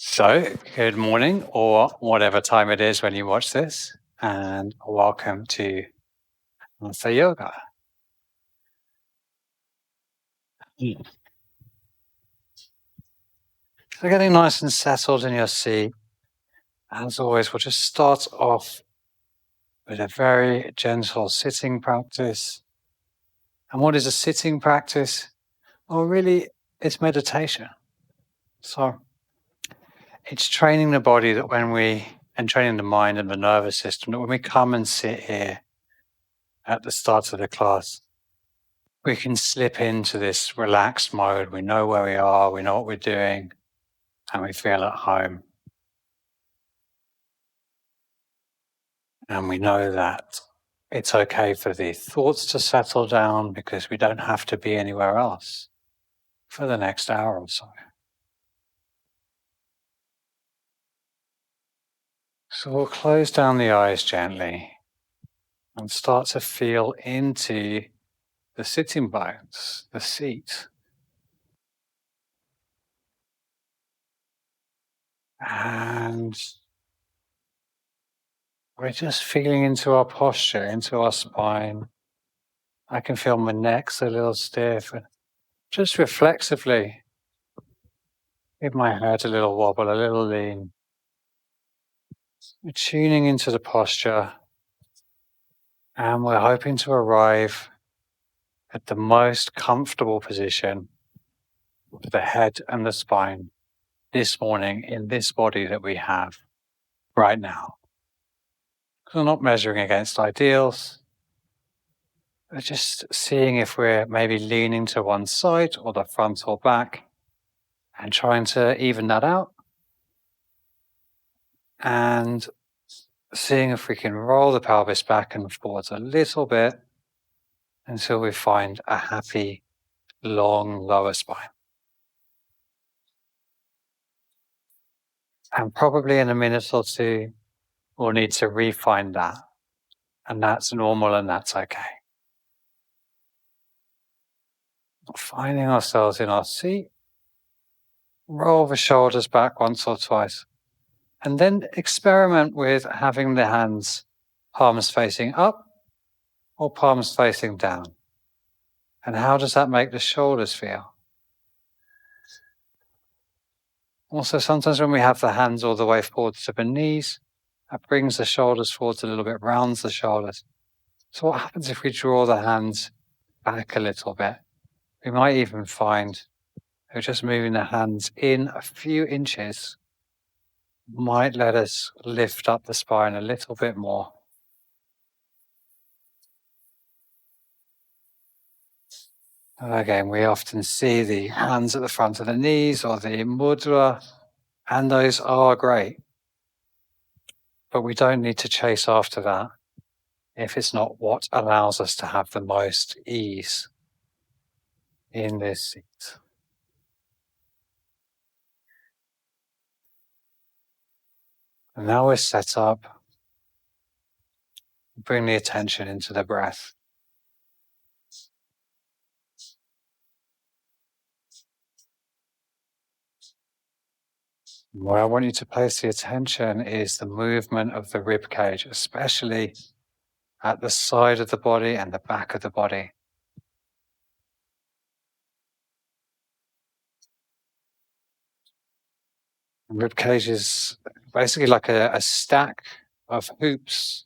So, good morning, or whatever time it is when you watch this, and welcome to Hatha Yoga. So, getting nice and settled in your seat. As always, we'll just start off with a very gentle sitting practice. And what is a sitting practice? Well, really, it's meditation. So, it's training the body and training the mind and the nervous system, that when we come and sit here at the start of the class, we can slip into this relaxed mode. We know where we are, we know what we're doing, and we feel at home. And we know that it's okay for the thoughts to settle down because we don't have to be anywhere else for the next hour or so. So we'll close down the eyes gently and start to feel into the sitting bones, the seat. And we're just feeling into our posture, into our spine. I can feel my neck's a little stiff. And just reflexively give my head a little wobble, a little lean. We're tuning into the posture, and we're hoping to arrive at the most comfortable position for the head and the spine this morning in this body that we have right now. We're not measuring against ideals. We're just seeing if we're maybe leaning to one side or the front or back and trying to even that out. And seeing if we can roll the pelvis back and forwards a little bit until we find a happy, long lower spine. And probably in a minute or two, we'll need to refine that. And that's normal and that's okay. Finding ourselves in our seat, roll the shoulders back once or twice, and then experiment with having the hands palms facing up or palms facing down. And how does that make the shoulders feel? Also, sometimes when we have the hands all the way forward to the knees, that brings the shoulders forwards a little bit, rounds the shoulders. So what happens if we draw the hands back a little bit? We might even find that just moving the hands in a few inches might let us lift up the spine a little bit more. Again, we often see the hands at the front of the knees or the mudra, and those are great. But we don't need to chase after that if it's not what allows us to have the most ease in this seat. And now we're set up. Bring the attention into the breath. Where I want you to place the attention is the movement of the rib cage, especially at the side of the body and the back of the body. Rib cage is basically like a stack of hoops.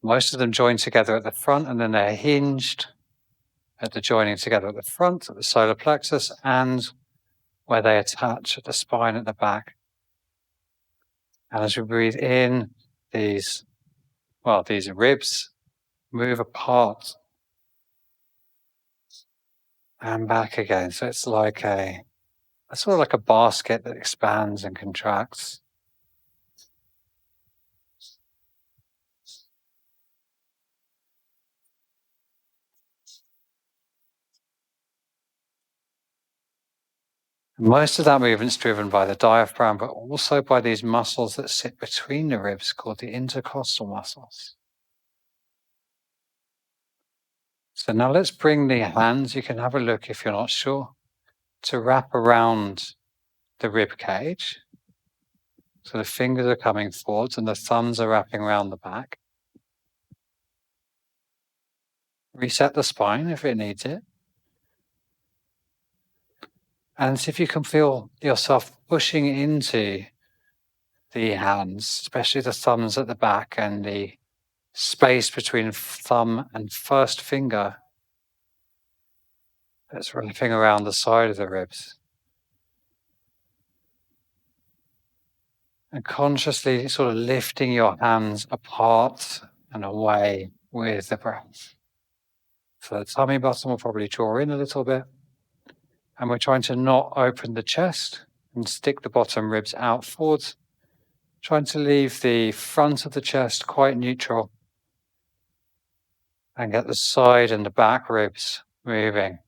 Most of them join together at the front, and then they're hinged at the joining together at the front, at the solar plexus, and where they attach at the spine at the back. And as we breathe in, these ribs move apart and back again. So it's like sort of like a basket that expands and contracts. Most of that movement is driven by the diaphragm, but also by these muscles that sit between the ribs called the intercostal muscles. So now let's bring the hands, you can have a look if you're not sure, to wrap around the rib cage. So the fingers are coming forwards and the thumbs are wrapping around the back. Reset the spine if it needs it. And see if you can feel yourself pushing into the hands, especially the thumbs at the back and the space between thumb and first finger that's wrapping around the side of the ribs. And consciously sort of lifting your hands apart and away with the breath. So the tummy button will probably draw in a little bit. And we're trying to not open the chest and stick the bottom ribs out forwards. Trying to leave the front of the chest quite neutral and get the side and the back ribs moving.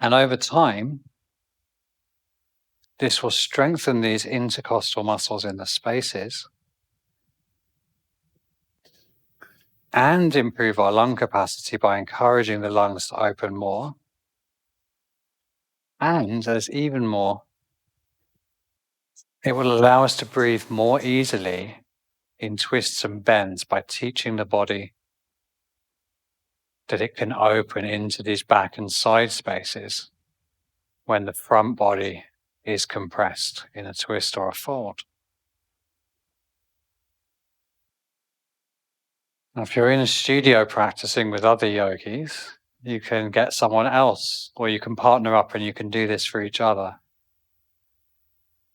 And over time, this will strengthen these intercostal muscles in the spaces and improve our lung capacity by encouraging the lungs to open more. And there's even more. It will allow us to breathe more easily in twists and bends by teaching the body that it can open into these back and side spaces when the front body is compressed in a twist or a fold. Now, if you're in a studio practicing with other yogis, you can get someone else, or you can partner up and you can do this for each other.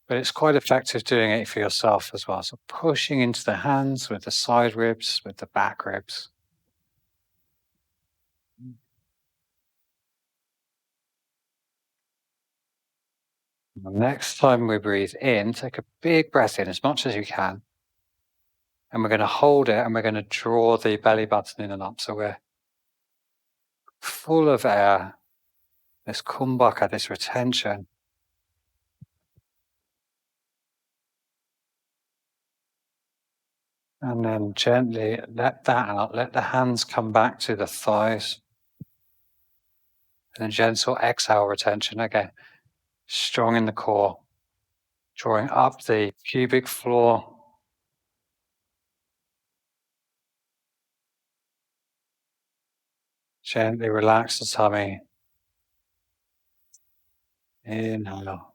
But it's quite effective doing it for yourself as well. So pushing into the hands with the side ribs, with the back ribs. The next time we breathe in, take a big breath in as much as you can. And we're going to hold it and we're going to draw the belly button in and up. So we're full of air, this kumbhaka, this retention. And then gently let that out. Let the hands come back to the thighs. And then gentle exhale retention again. Strong in the core. Drawing up the pubic floor. Gently relax the tummy. Inhale.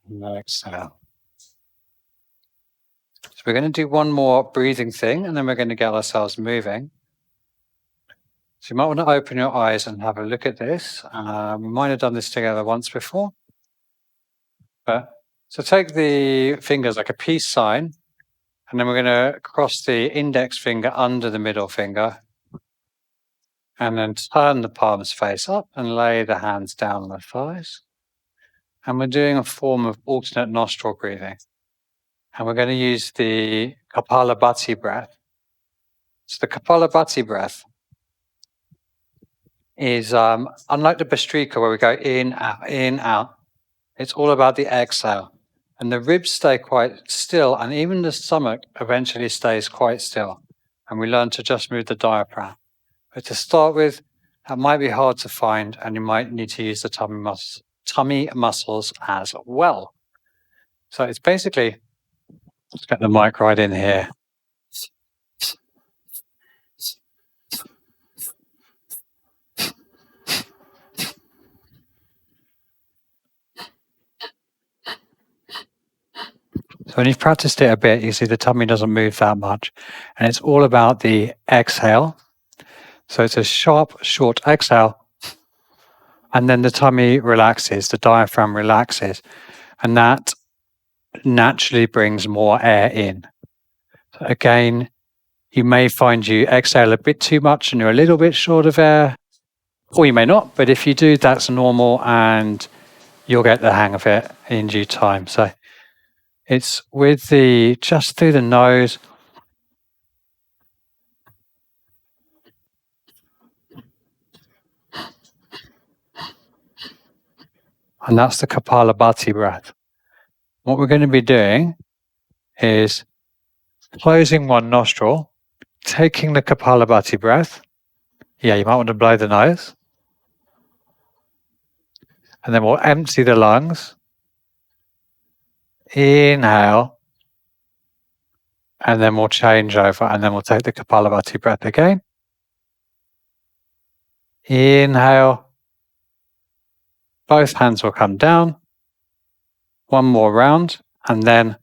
And exhale. So we're going to do one more breathing thing and then we're going to get ourselves moving. So you might want to open your eyes and have a look at this. We might have done this together once before. So take the fingers like a peace sign, and then we're going to cross the index finger under the middle finger, and then turn the palms face up and lay the hands down on the thighs. And we're doing a form of alternate nostril breathing. And we're going to use the Kapalabhati breath. So the Kapalabhati breath is unlike the Bhastrika where we go in, out. It's all about the exhale. And the ribs stay quite still, and even the stomach eventually stays quite still. And we learn to just move the diaphragm. But to start with, that might be hard to find, and you might need to use the tummy muscles as well. So it's basically, let's get the mic right in here. So when you've practiced it a bit, you see the tummy doesn't move that much. And it's all about the exhale. So it's a sharp, short exhale. And then the tummy relaxes, the diaphragm relaxes. And that naturally brings more air in. So again, you may find you exhale a bit too much and you're a little bit short of air. Or you may not. But if you do, that's normal and you'll get the hang of it in due time. So it's with just through the nose. And that's the Kapalabhati breath. What we're going to be doing is closing one nostril, taking the Kapalabhati breath. Yeah, you might want to blow the nose. And then we'll empty the lungs. Inhale. And then we'll change over, and then we'll take the Kapalabhati breath again. Inhale. Both hands will come down. One more round, and then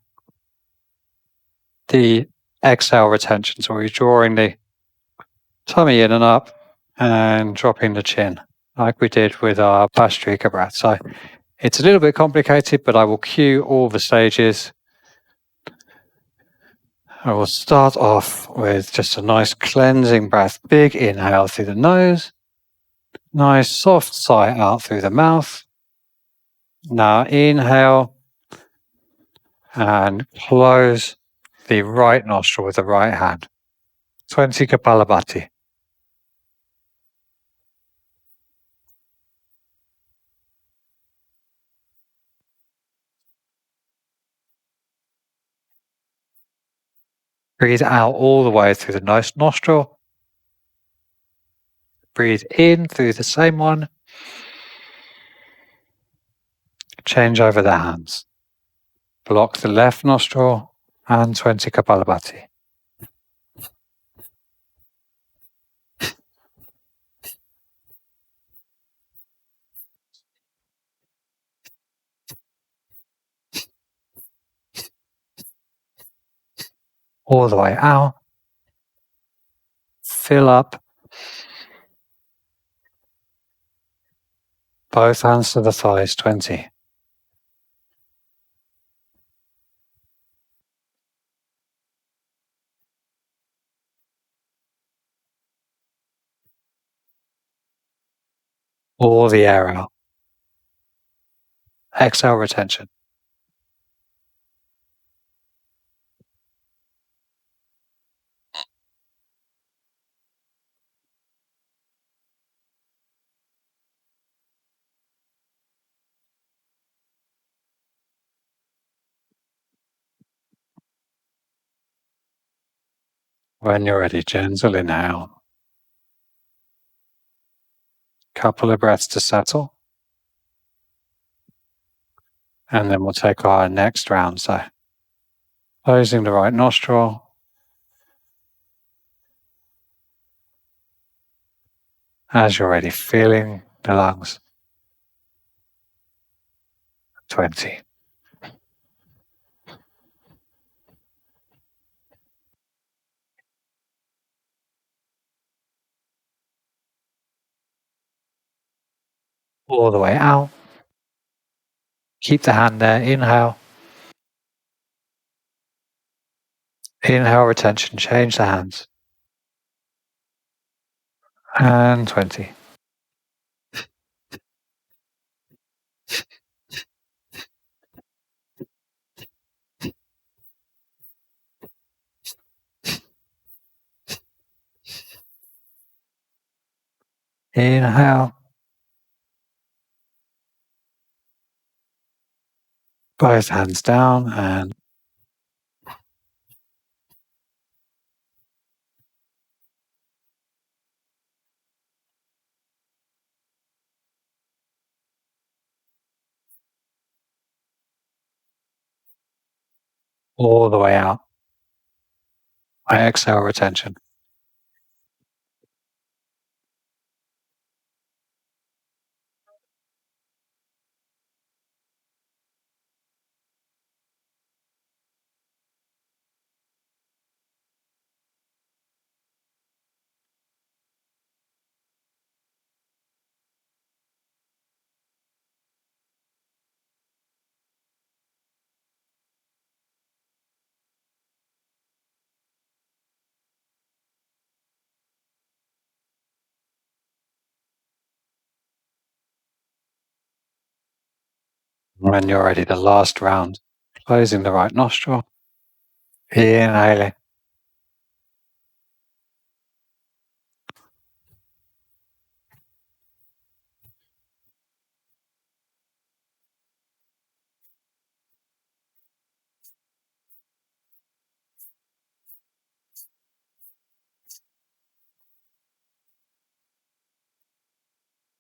the exhale retention. So we're drawing the tummy in and up and dropping the chin, like we did with our Bhastrika breath. So it's a little bit complicated, but I will cue all the stages. I will start off with just a nice cleansing breath. Big inhale through the nose. Nice soft sigh out through the mouth. Now inhale and close the right nostril with the right hand. 20 Kapalabhati. Breathe out all the way through the nose nostril. Breathe in through the same one. Change over the hands. Block the left nostril and 20 Kapalabhati. All the way out. Fill up. Both hands to the thighs, 20. All the air out. Exhale, retention. When you're ready, gentle inhale. Couple of breaths to settle. And then we'll take our next round. So closing the right nostril. As you're ready, feeling the lungs. 20. All the way out. Keep the hand there. Inhale. Inhale, retention. Change the hands. And 20. Inhale. Both hands down and all the way out. I exhale, retention. When you're ready, the last round. Closing the right nostril. Inhaling.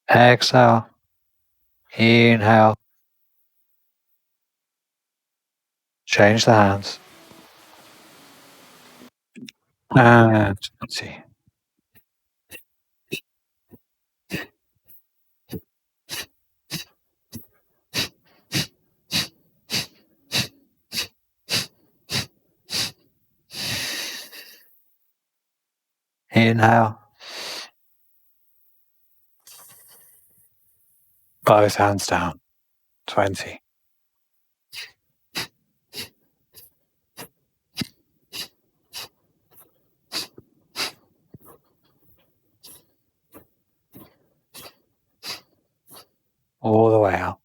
Exhale. Inhale. Change the hands. And 20. Inhale. Both hands down. 20. All the way out.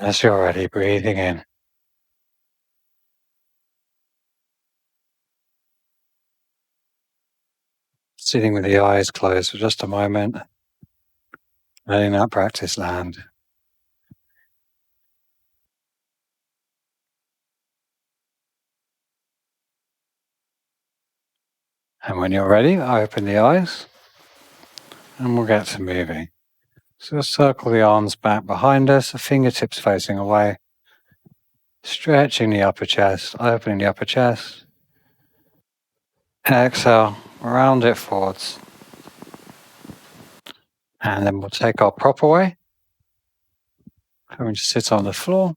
As you're ready, breathing in. Sitting with the eyes closed for just a moment. Letting that practice land. And when you're ready, open the eyes and we'll get to moving. So circle the arms back behind us, the fingertips facing away. Stretching the upper chest, opening the upper chest. Exhale, round it forwards. And then we'll take our proper way. Coming to sit on the floor.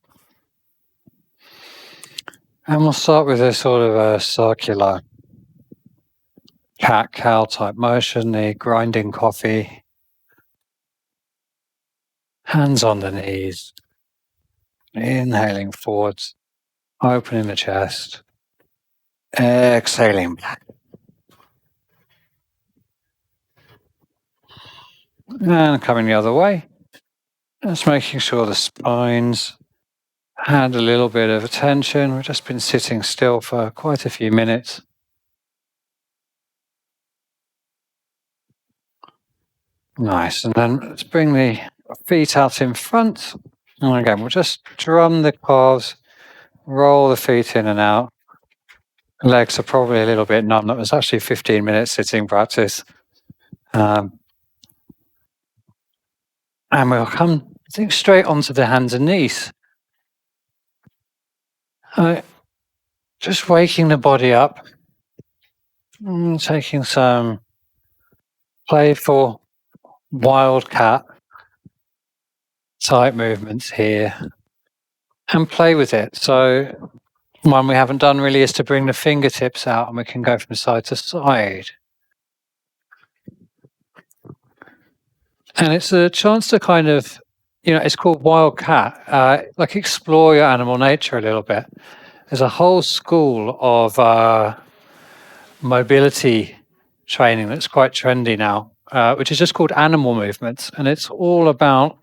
And we'll start with a sort of a circular cat-cow type motion, the grinding coffee. Hands on the knees. Inhaling forwards, opening the chest. Exhaling back. And coming the other way. Just making sure the spine's had a little bit of attention. We've just been sitting still for quite a few minutes. Nice. And then let's bring the feet out in front. And again, we'll just drum the calves, roll the feet in and out. Legs are probably a little bit numb. That was actually 15 minutes sitting practice. And we'll come, I think, straight onto the hands and knees. Just waking the body up. Taking some playful wildcat type movements here and play with it. So one we haven't done really is to bring the fingertips out and we can go from side to side. And it's a chance to kind of, it's called wildcat, like explore your animal nature a little bit. There's a whole school of mobility training that's quite trendy now, which is just called animal movements. And it's all about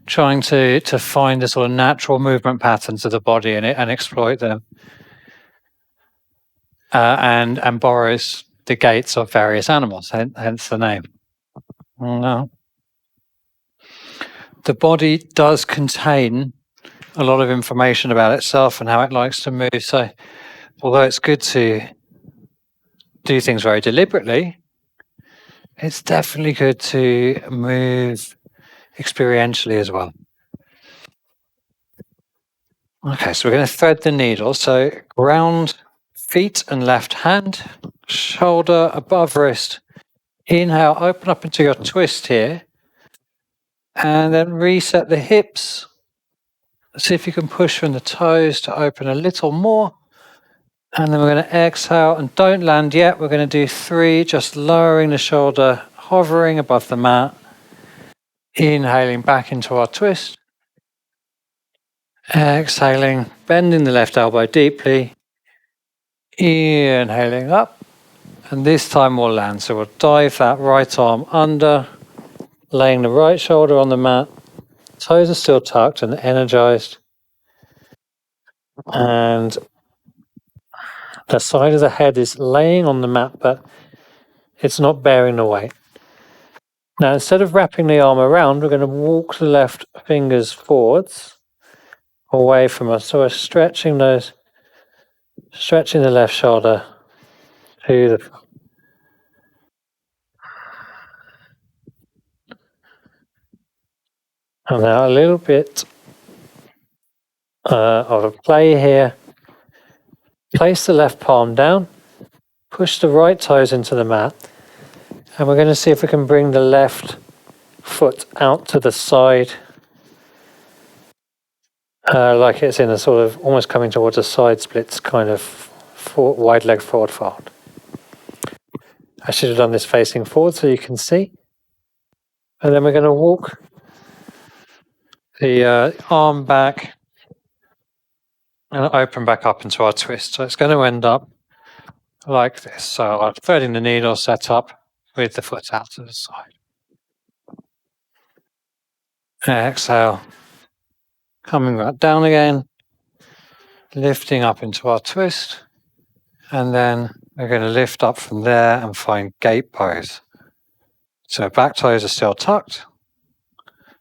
trying to find the sort of natural movement patterns of the body and exploit them, and borrows the gaits of various animals, hence the name. No. The body does contain a lot of information about itself and how it likes to move. So although it's good to do things very deliberately, it's definitely good to move experientially as well. Okay, so we're going to thread the needle. So ground feet and left hand, shoulder above wrist. Inhale, open up into your twist here. And then reset the hips. See if you can push from the toes to open a little more. And then we're going to exhale and don't land yet. We're going to do 3, just lowering the shoulder, hovering above the mat. Inhaling back into our twist. Exhaling, bending the left elbow deeply. Inhaling up. And this time we'll land. So we'll dive that right arm under, laying the right shoulder on the mat. Toes are still tucked and energized. And the side of the head is laying on the mat, but it's not bearing the weight. Now, instead of wrapping the arm around, we're going to walk the left fingers forwards, away from us. So we're stretching the left shoulder to the. And now a little bit of a play here. Place the left palm down, push the right toes into the mat, and we're going to see if we can bring the left foot out to the side, like it's in a sort of almost coming towards a side splits kind of wide leg forward fold. I should have done this facing forward so you can see. And then we're going to walk the arm back and open back up into our twist. So it's going to end up like this. So I'm threading the needle set up with the foot out to the side. Exhale. Coming back down again. Lifting up into our twist. And then we're going to lift up from there and find gate pose. So back toes are still tucked.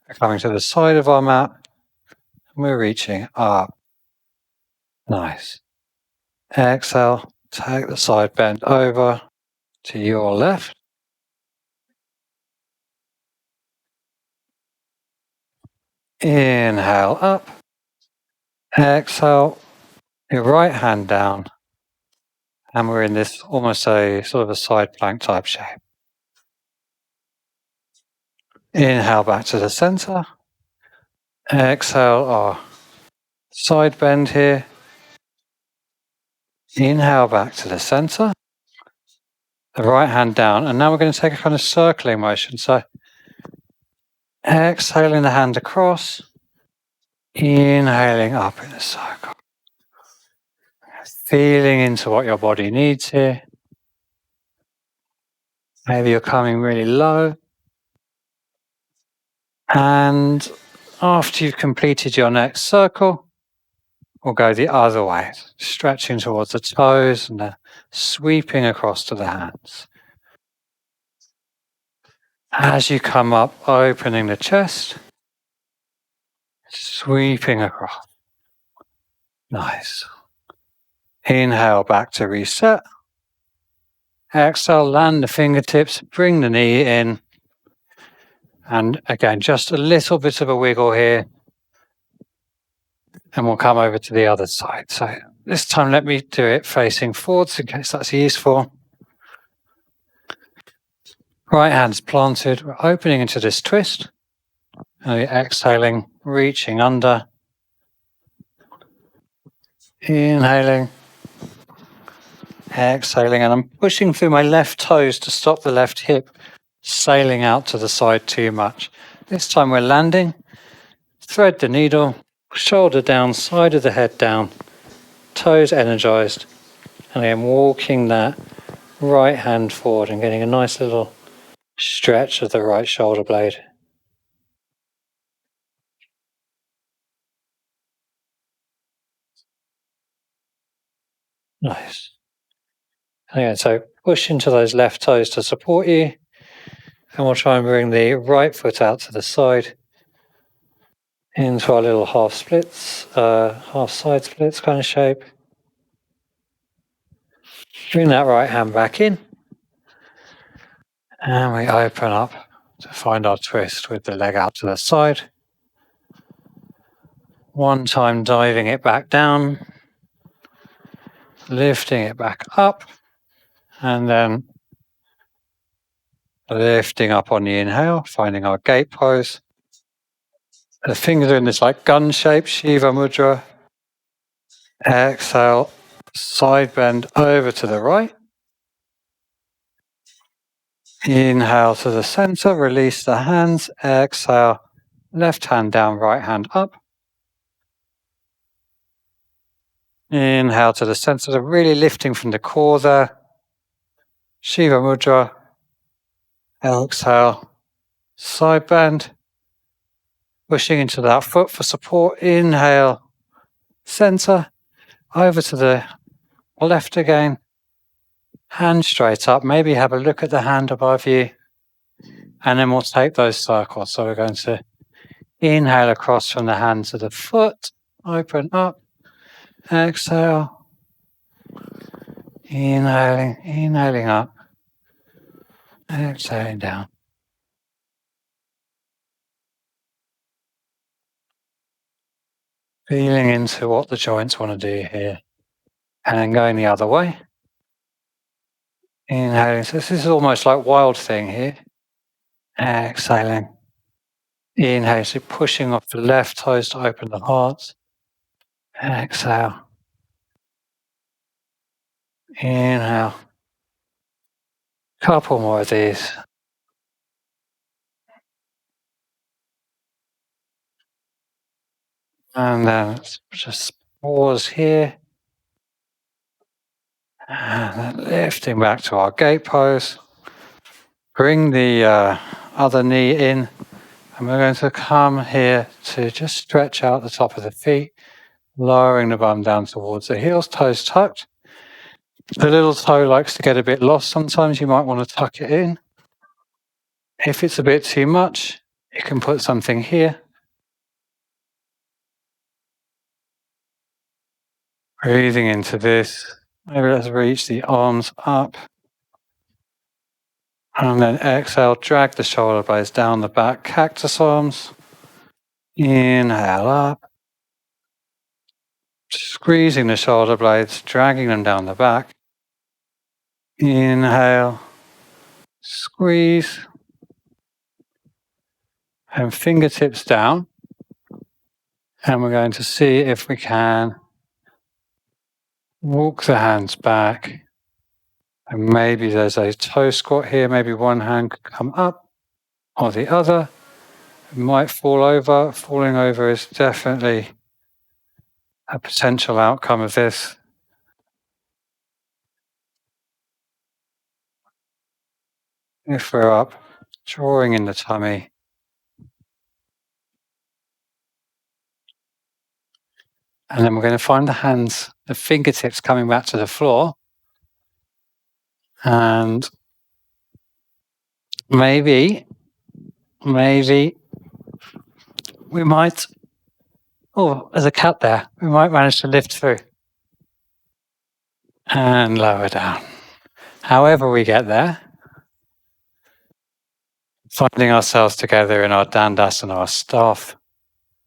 We're coming to the side of our mat. And we're reaching up. Nice. Exhale. Take the side bend over to your left. Inhale up. Exhale. Your right hand down. And we're in this almost a sort of a side plank type shape. Inhale back to the center. Exhale our side bend here. Inhale back to the center. The right hand down. And now we're going to take a kind of circling motion. So exhaling the hand across. Inhaling up in a circle. Feeling into what your body needs here. Maybe you're coming really low. And after you've completed your next circle, we'll go the other way, stretching towards the toes and then sweeping across to the hands. As you come up, opening the chest, sweeping across. Nice. Inhale back to reset. Exhale, land the fingertips, bring the knee in. And again, just a little bit of a wiggle here. And we'll come over to the other side. So this time, let me do it facing forwards in case that's useful. Right hand's planted. We're opening into this twist. And we're exhaling, reaching under. Inhaling. Exhaling. And I'm pushing through my left toes to stop the left hip sailing out to the side too much. This time we're landing. Thread the needle. Shoulder down, side of the head down. Toes energized. And I'm walking that right hand forward and getting a nice little stretch of the right shoulder blade. Nice. Again, so push into those left toes to support you. And we'll try and bring the right foot out to the side into our little half splits, half side splits kind of shape. Bring that right hand back in. And we open up to find our twist with the leg out to the side. One time diving it back down, lifting it back up, and then lifting up on the inhale, finding our gate pose. The fingers are in this like gun shape, Shiva Mudra. Exhale, side bend over to the right. Inhale to the center, release the hands. Exhale, left hand down, right hand up. Inhale to the center, so really lifting from the core there. Shiva Mudra. Exhale, side bend. Pushing into that foot for support. Inhale, center. Over to the left again. Hand straight up. Maybe have a look at the hand above you. And then we'll take those circles. So we're going to inhale across from the hand to the foot. Open up. Exhale. Inhaling up. Exhaling down. Feeling into what the joints want to do here. And then going the other way. Inhaling. So this is almost like wild thing here. Exhaling. Inhale, so pushing off the left toes to open the heart. Exhale. Inhale. Couple more of these. And then just pause here. And then lifting back to our gate pose. Bring the other knee in. And we're going to come here to just stretch out the top of the feet, lowering the bum down towards the heels, toes tucked. The little toe likes to get a bit lost sometimes. You might want to tuck it in. If it's a bit too much, you can put something here. Breathing into this. Maybe let's reach the arms up. And then exhale, drag the shoulder blades down the back, cactus arms. Inhale up. Squeezing the shoulder blades, dragging them down the back. Inhale. Squeeze. And fingertips down. And we're going to see if we can walk the hands back. And maybe there's a toe squat here. Maybe one hand could come up or the other. It might fall over. Falling over is definitely a potential outcome of this. If we're up, drawing in the tummy. And then we're going to find the hands, the fingertips coming back to the floor. And maybe we might, there's a cat there. We might manage to lift through. And lower down. However we get there, finding ourselves together in our Dandasana, our staff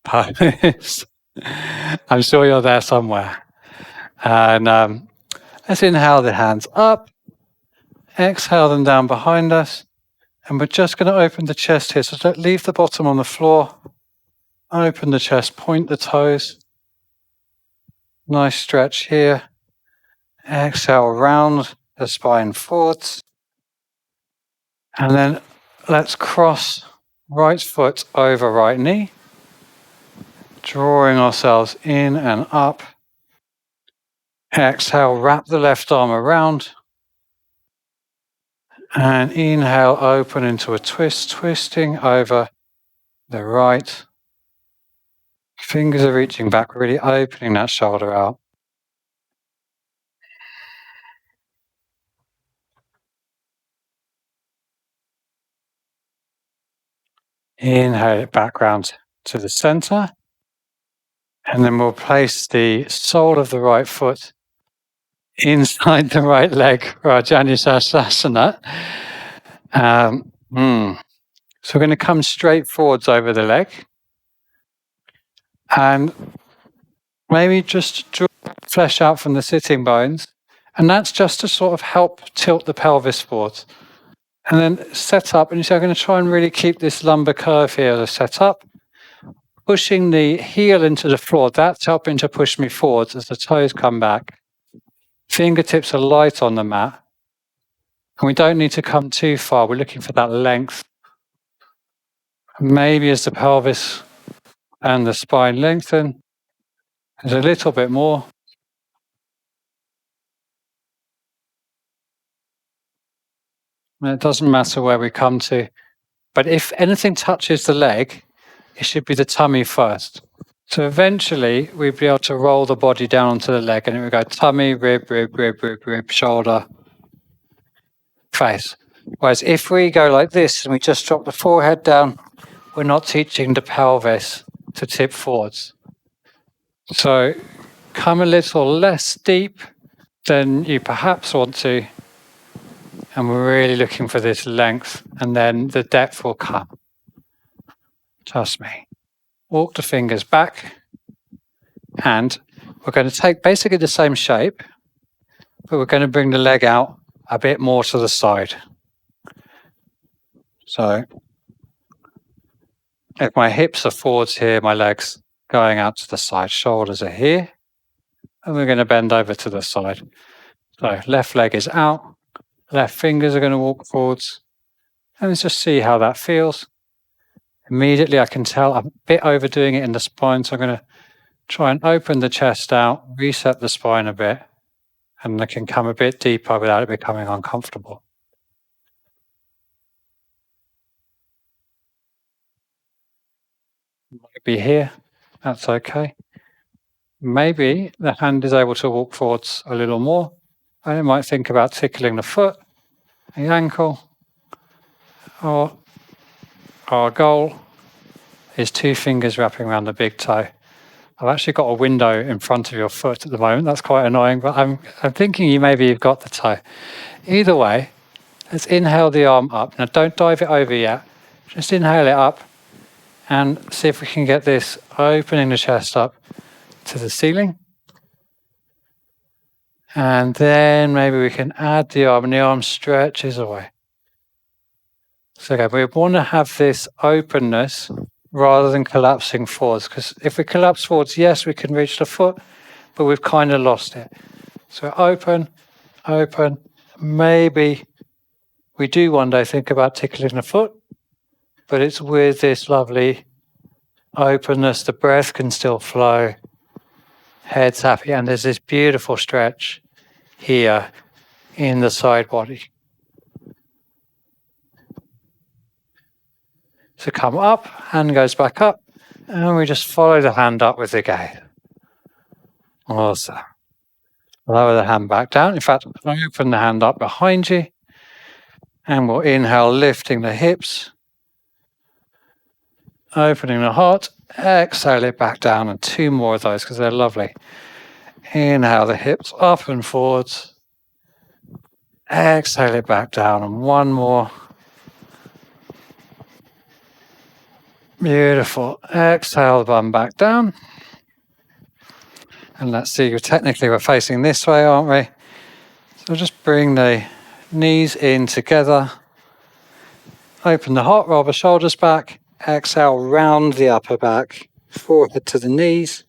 pose. I'm sure you're there somewhere. And let's inhale the hands up. Exhale them down behind us. And we're just going to open the chest here. So don't leave the bottom on the floor. Open the chest, point the toes. Nice stretch here. Exhale, round the spine forwards. And then let's cross right foot over right knee. Drawing ourselves in and up. Exhale, wrap the left arm around. And inhale, open into a twist, twisting over the right. Fingers are reaching back, really opening that shoulder out. Inhale it back round to the center. And then we'll place the sole of the right foot inside the right leg for our Janusasana. So we're going to come straight forwards over the leg. And maybe just draw flesh out from the sitting bones. And that's just to sort of help tilt the pelvis forwards. And then set up, and you say, I'm going to try and really keep this lumbar curve here to set up. Pushing the heel into the floor, that's helping to push me forwards as the toes come back. Fingertips are light on the mat. And we don't need to come too far. We're looking for that length. Maybe as the pelvis and the spine lengthen, there's a little bit more. And it doesn't matter where we come to, but if anything touches the leg, it should be the tummy first. So eventually we'd be able to roll the body down onto the leg, and it would go tummy, rib, rib, rib, rib, rib, shoulder, face. Whereas if we go like this and we just drop the forehead down, we're not teaching the pelvis to tip forwards. So come a little less deep than you perhaps want to, and we're really looking for this length, and then the depth will come. Trust me. Walk the fingers back, and we're going to take basically the same shape, but we're going to bring the leg out a bit more to the side. So if my hips are forwards here, my legs going out to the side, shoulders are here, and we're going to bend over to the side. So left leg is out, left fingers are going to walk forwards, and let's just see how that feels. Immediately I can tell I'm a bit overdoing it in the spine, so I'm going to try and open the chest out, reset the spine a bit, and I can come a bit deeper without it becoming uncomfortable. Might be here, that's okay. Maybe the hand is able to walk forwards a little more, and it might think about tickling the foot, the ankle, or our goal is 2 fingers wrapping around the big toe. I've actually got a window in front of your foot at the moment. That's quite annoying, but I'm thinking you've got the toe. Either way, let's inhale the arm up. Now don't dive it over yet. Just inhale it up and see if we can get this opening the chest up to the ceiling. And then maybe we can add the arm, and the arm stretches away. So again, we want to have this openness rather than collapsing forwards, because if we collapse forwards, yes, we can reach the foot, but we've kind of lost it. So open, open. Maybe we do one day think about tickling the foot, but it's with this lovely openness. The breath can still flow. Head's happy, and there's this beautiful stretch here in the side body. So come up, hand goes back up, and we just follow the hand up with the gaze. Awesome. Lower the hand back down. In fact, open the hand up behind you, and we'll inhale, lifting the hips, opening the heart, exhale it back down, and 2 more of those because they're lovely. Inhale the hips up and forwards, exhale it back down, and 1 more. Beautiful. Exhale the bum back down. And let's see, technically we're facing this way, aren't we? So just bring the knees in together. Open the heart, roll the shoulders back. Exhale, round the upper back, forehead to the knees.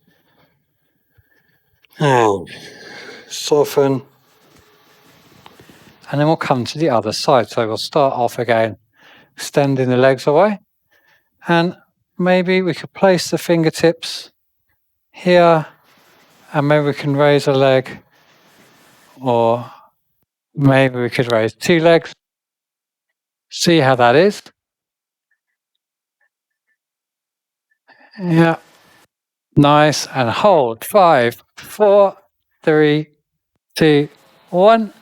And soften. And then we'll come to the other side. So we'll start off again, extending the legs away. And maybe we could place the fingertips here, and maybe we can raise a leg, or maybe we could raise 2 legs. See how that is. Yeah. Nice. And hold. 5, 4, 3, 2, 1.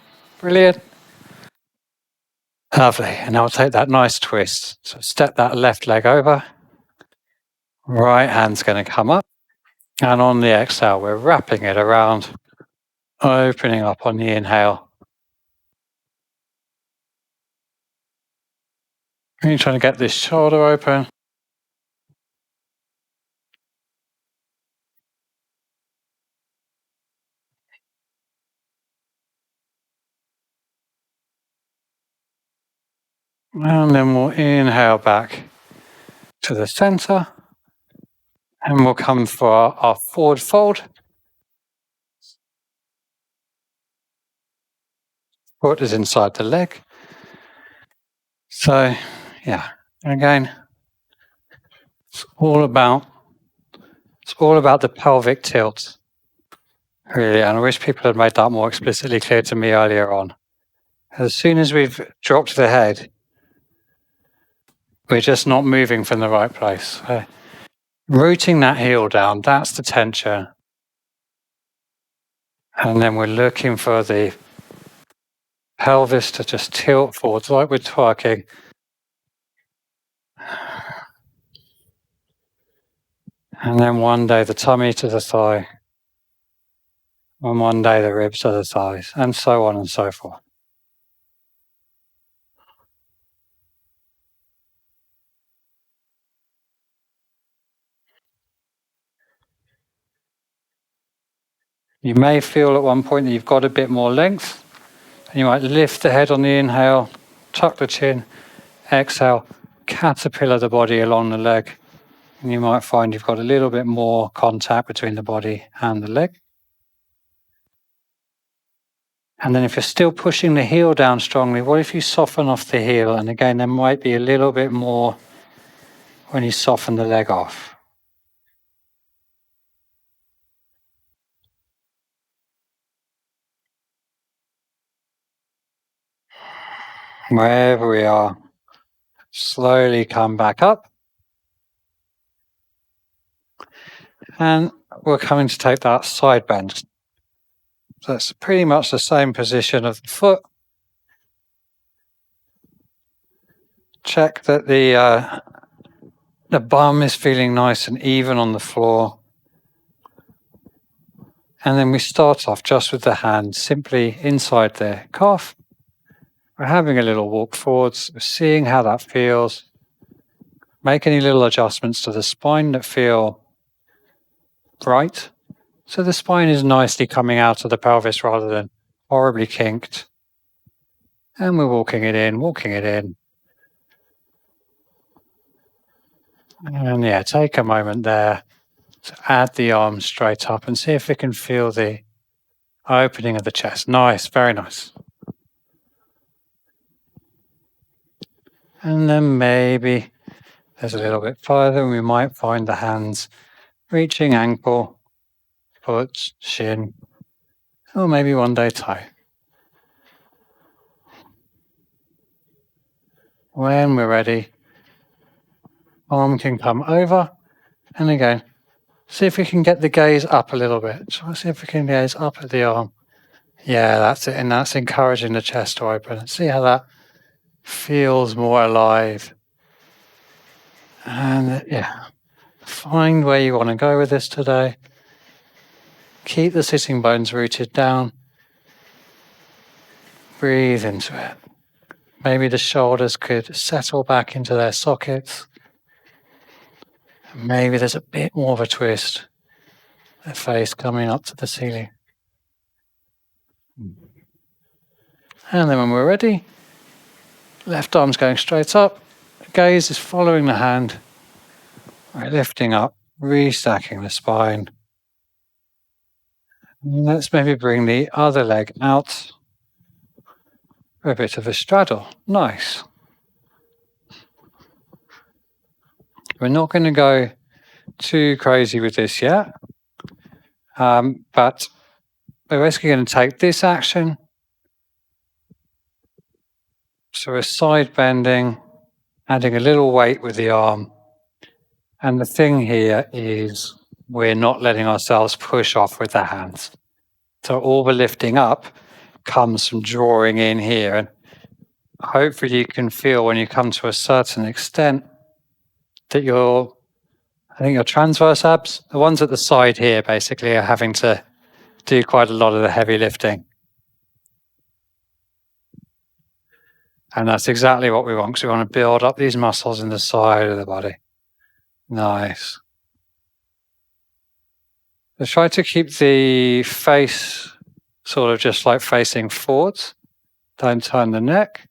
Brilliant. Lovely. And now we'll take that nice twist. So step that left leg over. Right hand's going to come up. And on the exhale, we're wrapping it around, opening up on the inhale. And you're trying to get this shoulder open. And then we'll inhale back to the center. And we'll come for our forward fold. Foot is inside the leg. So, yeah, again, it's all about the pelvic tilt, really. And I wish people had made that more explicitly clear to me earlier on. As soon as we've dropped the head, we're just not moving from the right place. Rooting that heel down, that's the tension. And then we're looking for the pelvis to just tilt forwards like we're twerking. And then one day the tummy to the thigh. And one day the ribs to the thighs, and so on and so forth. You may feel at one point that you've got a bit more length, and you might lift the head on the inhale, tuck the chin, exhale, caterpillar the body along the leg, and you might find you've got a little bit more contact between the body and the leg. And then if you're still pushing the heel down strongly, what if you soften off the heel? And again, there might be a little bit more when you soften the leg off. Wherever we are, slowly come back up. And we're coming to take that side bend. So it's pretty much the same position of the foot. Check that the bum is feeling nice and even on the floor. And then we start off just with the hand simply inside the calf. We're having a little walk forwards, we're seeing how that feels. Make any little adjustments to the spine that feel right. So the spine is nicely coming out of the pelvis rather than horribly kinked. And we're walking it in, walking it in. And yeah, take a moment there to add the arms straight up and see if we can feel the opening of the chest. Nice, very nice. And then maybe there's a little bit further and we might find the hands reaching ankle, foot, shin, or maybe one day toe. When we're ready, arm can come over, and again, see if we can get the gaze up a little bit. So let's see if we can gaze up at the arm. Yeah, that's it, and that's encouraging the chest to open. See how that feels more alive. And yeah, find where you want to go with this today. Keep the sitting bones rooted down. Breathe into it. Maybe the shoulders could settle back into their sockets. Maybe there's a bit more of a twist. The face coming up to the ceiling. And then when we're ready, left arm's going straight up. The gaze is following the hand. We're lifting up, restacking the spine. And let's maybe bring the other leg out for a bit of a straddle. Nice. We're not going to go too crazy with this yet, but we're basically going to take this action. So we're side bending, adding a little weight with the arm. And the thing here is we're not letting ourselves push off with the hands. So all the lifting up comes from drawing in here. And hopefully you can feel when you come to a certain extent that your transverse abs, the ones at the side here basically are having to do quite a lot of the heavy lifting. And that's exactly what we want, because we want to build up these muscles in the side of the body. Nice. So try to keep the face sort of just like facing forwards. Don't turn the neck.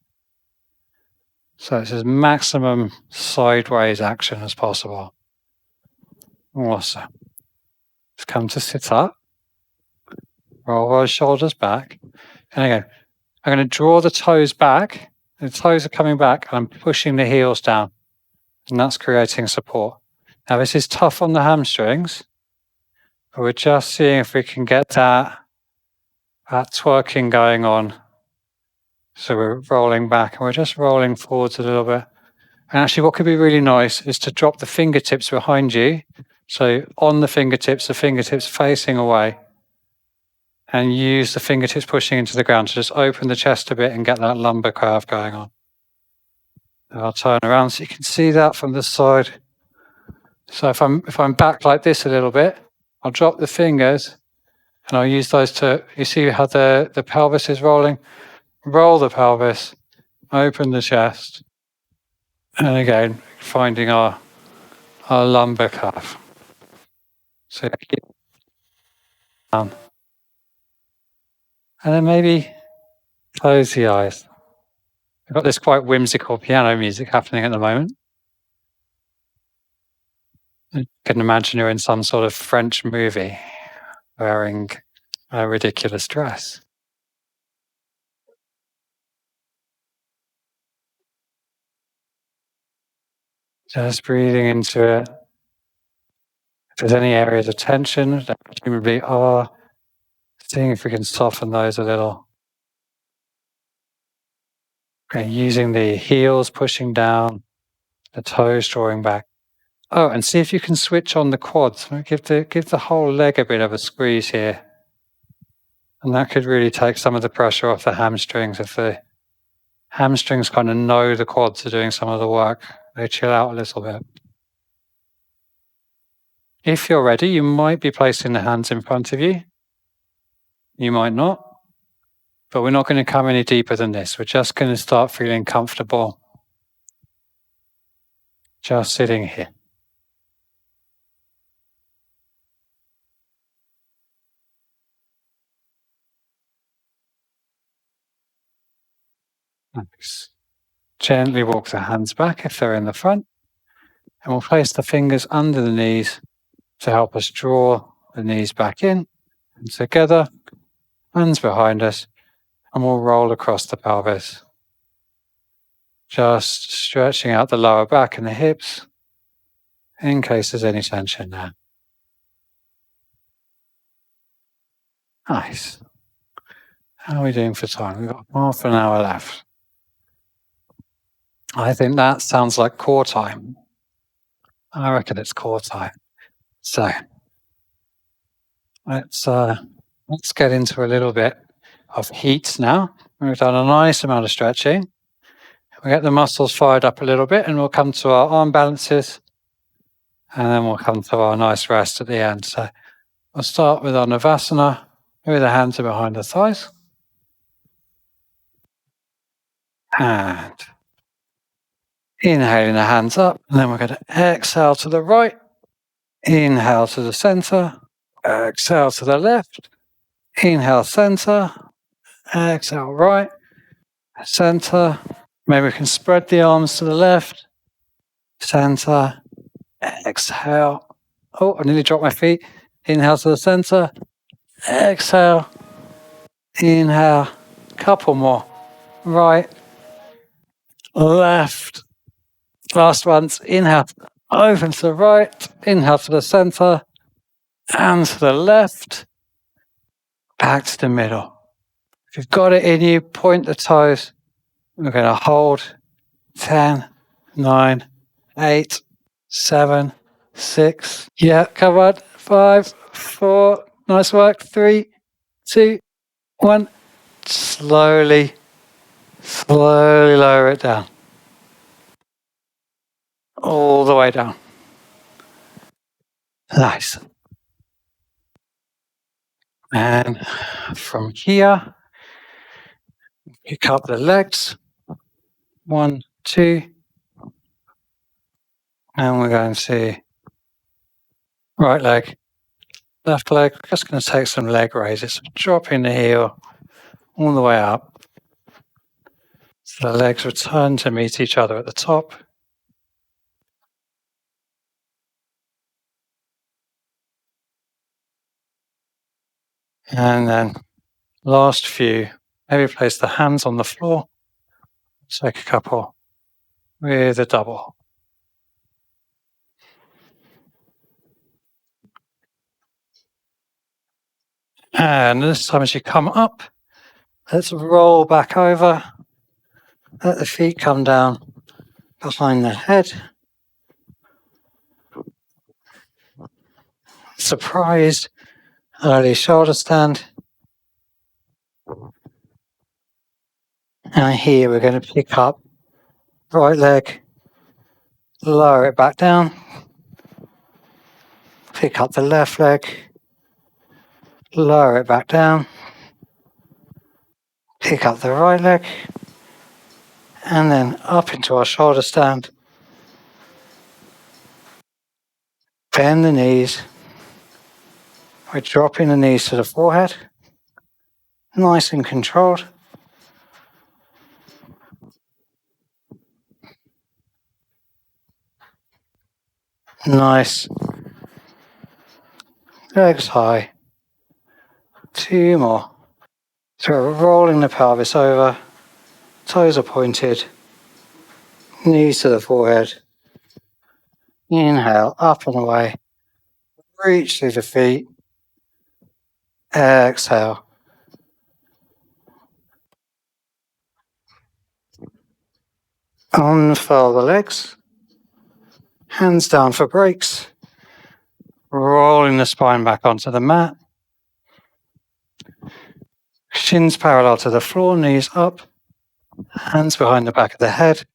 So it's as maximum sideways action as possible. Awesome. Let's come to sit up. Roll our shoulders back. And again, I'm going to draw the toes back. The toes are coming back and I'm pushing the heels down. And that's creating support. Now this is tough on the hamstrings, but we're just seeing if we can get that twerking going on So we're rolling back and we're just rolling forwards a little bit. And actually what could be really nice is to drop the fingertips behind you. So on the fingertips facing away, and use the fingertips pushing into the ground to just open the chest a bit and get that lumbar curve going on. I'll turn around so you can see that from the side. So if I'm back like this a little bit, I'll drop the fingers and I'll use those to, you see how the pelvis is rolling? Roll the pelvis, open the chest, and again, finding our lumbar curve. So keep down. And then maybe close the eyes. I've got this quite whimsical piano music happening at the moment. You can imagine you're in some sort of French movie wearing a ridiculous dress. Just breathing into it. If there's any areas of tension that presumably are, seeing if we can soften those a little. Okay, using the heels pushing down, the toes drawing back. Oh, and see if you can switch on the quads. Give the whole leg a bit of a squeeze here. And that could really take some of the pressure off the hamstrings. If the hamstrings kind of know the quads are doing some of the work, they chill out a little bit. If you're ready, you might be placing the hands in front of you. You might not, but we're not going to come any deeper than this. We're just going to start feeling comfortable just sitting here. Nice. Gently walk the hands back if they're in the front, and we'll place the fingers under the knees to help us draw the knees back in and together, hands behind us, and we'll roll across the pelvis. Just stretching out the lower back and the hips in case there's any tension there. Nice. How are we doing for time? We've got half an hour left. I think that sounds like core time. I reckon it's core time. So let's get into a little bit of heat now. We've done a nice amount of stretching. We'll get the muscles fired up a little bit and we'll come to our arm balances and then we'll come to our nice rest at the end. So we'll start with our Navasana. Maybe the hands are behind the thighs. And inhaling the hands up, and then we're going to exhale to the right, inhale to the center, exhale to the left, inhale center, exhale right, center. Maybe we can spread the arms to the left, center, exhale. Oh, I nearly dropped my feet. Inhale to the center, exhale, inhale, couple more, right, left. Last ones, inhale, open to the right, inhale to the center, and to the left, back to the middle. If you've got it in you, point the toes. We're going to hold 10, 9, 8, 7, 6. Yeah, come on. 5, 4. Nice work. 3, 2, 1. Slowly lower it down. All the way down. Nice. And from here, pick up the legs. 1, 2. And we're going to right leg, left leg. Just going to take some leg raises. Dropping the heel all the way up. So the legs return to meet each other at the top. And then last few, maybe place the hands on the floor. Take a couple with a double. And this time as you come up, let's roll back over Let the feet come down behind the head. Surprised early shoulder stand. And here we're going to pick up right leg, lower it back down. Pick up the left leg, lower it back down. Pick up the right leg, and then up into our shoulder stand. Bend the knees. We're dropping the knees to the forehead. Nice and controlled. Nice. Legs high. 2 more. So we're rolling the pelvis over. Toes are pointed. Knees to the forehead. Inhale, up and away. Reach through the feet. Exhale. Unfurl the legs. Hands down for breaks. Rolling the spine back onto the mat. Shins parallel to the floor, knees up. Hands behind the back of the head.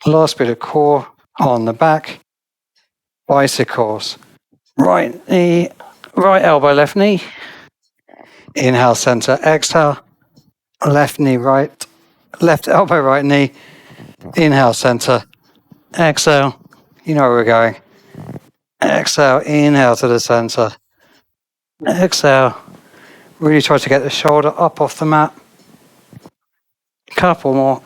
Last bit of core on the back. Bicycles. Right knee, right elbow, left knee. Inhale, center, exhale. Left knee, right, left elbow, right knee. Inhale, center, exhale. You know where we're going. Exhale, inhale to the center. Exhale. Really try to get the shoulder up off the mat. Couple more.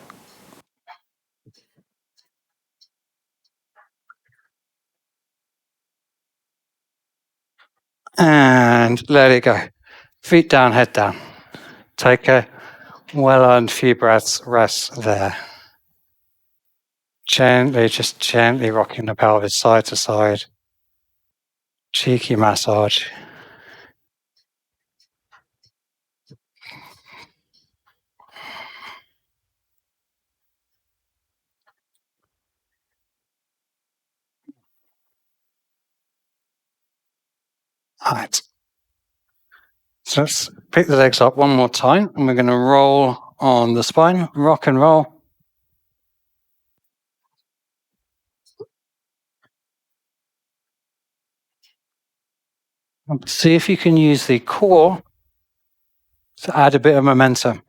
And let it go. Feet down, head down. Take a well-earned few breaths, rest there. Just gently rocking the pelvis side to side. Cheeky massage. All right. So let's pick the legs up one more time, and we're going to roll on the spine, rock and roll. See if you can use the core to add a bit of momentum.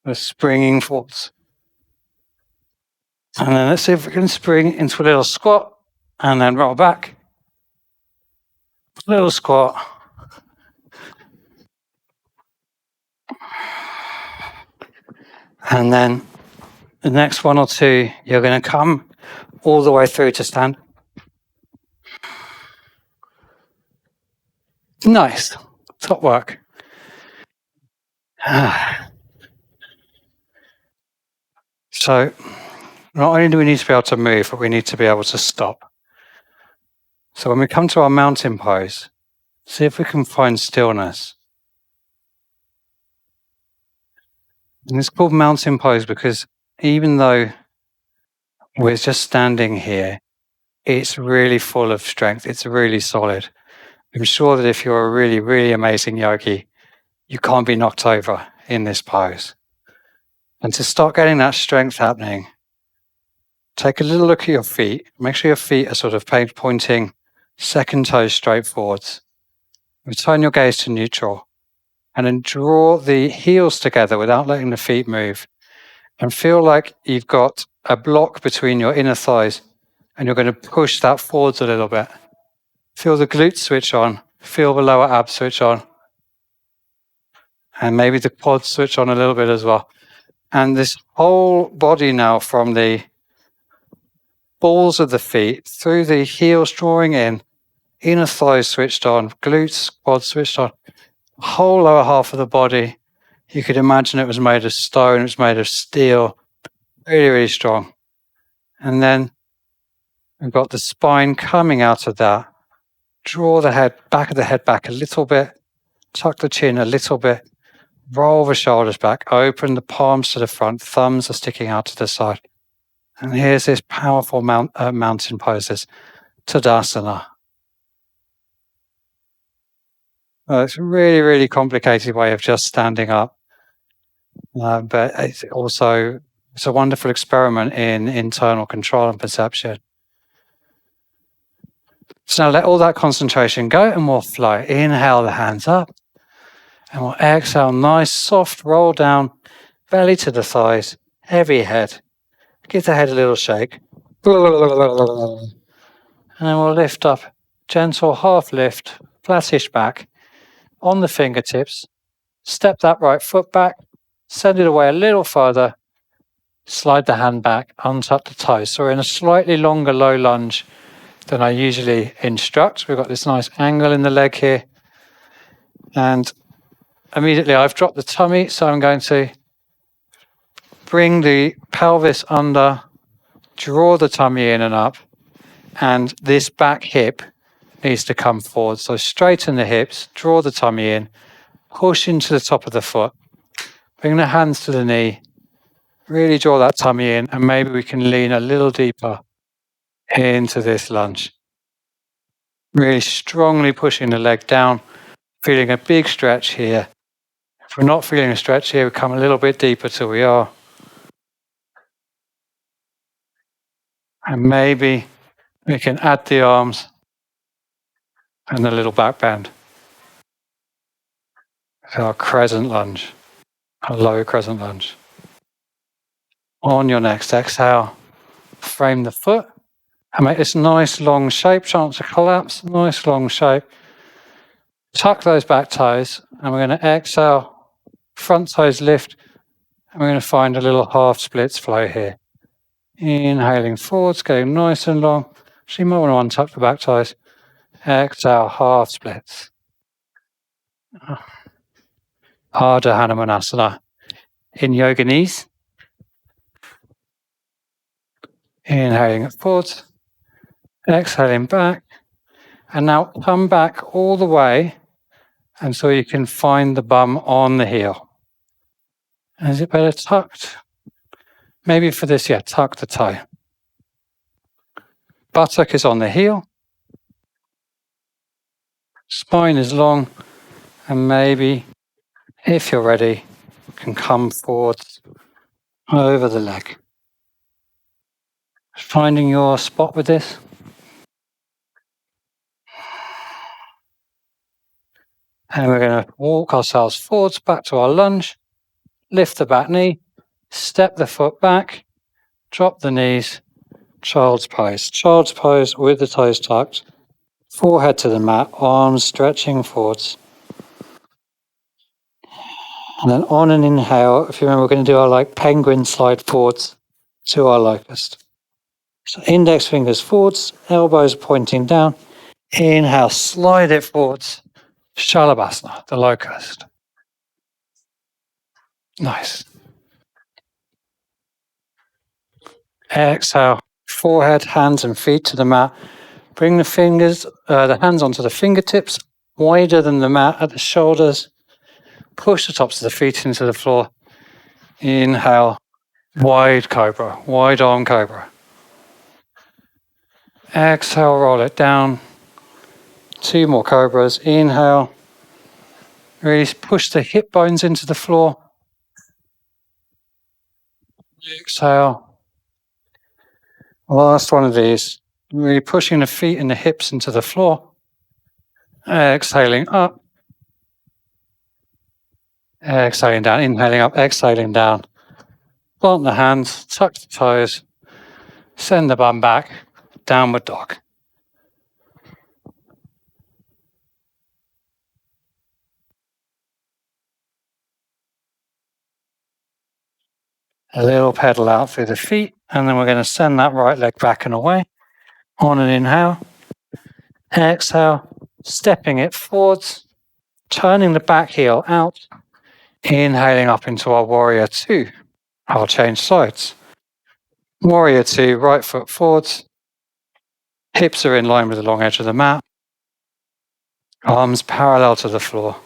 We're springing forwards. And then let's see if we can spring into a little squat and then roll back. Little squat. And then the next 1 or 2, you're going to come all the way through to stand. Nice. Top work. So not only do we need to be able to move, but we need to be able to stop. So when we come to our mountain pose, see if we can find stillness. And it's called mountain pose because even though we're just standing here, it's really full of strength. It's really solid. I'm sure that if you're a really, really amazing yogi, you can't be knocked over in this pose. And to start getting that strength happening, take a little look at your feet. Make sure your feet are sort of pointing second toes straight forwards. Return your gaze to neutral. And then draw the heels together without letting the feet move. And feel like you've got a block between your inner thighs and you're going to push that forwards a little bit. Feel the glutes switch on. Feel the lower abs switch on. And maybe the quads switch on a little bit as well. And this whole body now from the balls of the feet through the heels drawing in, inner thighs switched on, glutes, quads switched on. Whole lower half of the body, you could imagine it was made of stone, it was made of steel, really, really strong. And then we've got the spine coming out of that. Draw the head, back of the head back a little bit, tuck the chin a little bit, Roll the shoulders back, open the palms to the front, thumbs are sticking out to the side. And here's this powerful mountain poses, Tadasana. It's a really, really complicated way of just standing up. But it's a wonderful experiment in internal control and perception. So now let all that concentration go and we'll flow. Inhale the hands up and we'll exhale, nice soft roll down, belly to the thighs, heavy head. Give the head a little shake. And then we'll lift up, gentle half lift, flattish back, on the fingertips. Step that right foot back, send it away a little further, slide the hand back, untuck the toes. So we're in a slightly longer low lunge than I usually instruct. We've got this nice angle in the leg here. And immediately I've dropped the tummy, so I'm going to bring the pelvis under, draw the tummy in and up, and this back hip needs to come forward. So straighten the hips, draw the tummy in, push into the top of the foot, bring the hands to the knee, really draw that tummy in, and maybe we can lean a little deeper into this lunge. Really strongly pushing the leg down, feeling a big stretch here. If we're not feeling a stretch here, we come a little bit deeper till we are. And maybe we can add the arms and a little back bend. So our crescent lunge, a low crescent lunge. On your next exhale, frame the foot and make this nice long shape, chance to collapse, nice long shape. Tuck those back toes and we're going to exhale, front toes lift, and we're going to find a little half splits flow here. Inhaling forwards, getting nice and long. So you might want to untuck the back toes. Exhale, half splits. Ardha Hanumanasana. In yoga knees. Inhaling forwards. Exhaling back. And now come back all the way until you can find the bum on the heel. And is it better tucked? Maybe for this, tuck the toe. Buttock is on the heel. Spine is long. And maybe, if you're ready, you can come forward over the leg. Finding your spot with this. And we're going to walk ourselves forwards back to our lunge. Lift the back knee. Step the foot back. Drop the knees. Child's pose. Child's pose with the toes tucked. Forehead to the mat. Arms stretching forwards. And then on an inhale, if you remember, we're going to do our penguin slide forwards to our locust. So index fingers forwards, elbows pointing down. Inhale, slide it forwards. Shalabhasana, the locust. Nice. Exhale, forehead, hands and feet to the mat. Bring the hands onto the fingertips, wider than the mat at the shoulders. Push the tops of the feet into the floor. Inhale, wide cobra, wide arm cobra. Exhale, roll it down. 2 more cobras. Inhale. Really push the hip bones into the floor. Exhale. Last one of these. Really pushing the feet and the hips into the floor. Exhaling up. Exhaling down. Inhaling up, exhaling down. Plant the hands, tuck the toes. Send the bum back. Downward dog. A little pedal out through the feet, and then we're going to send that right leg back and away. On an inhale, exhale, stepping it forwards, turning the back heel out, inhaling up into our warrior 2. I'll change sides. Warrior 2, right foot forwards, hips are in line with the long edge of the mat, arms parallel to the floor.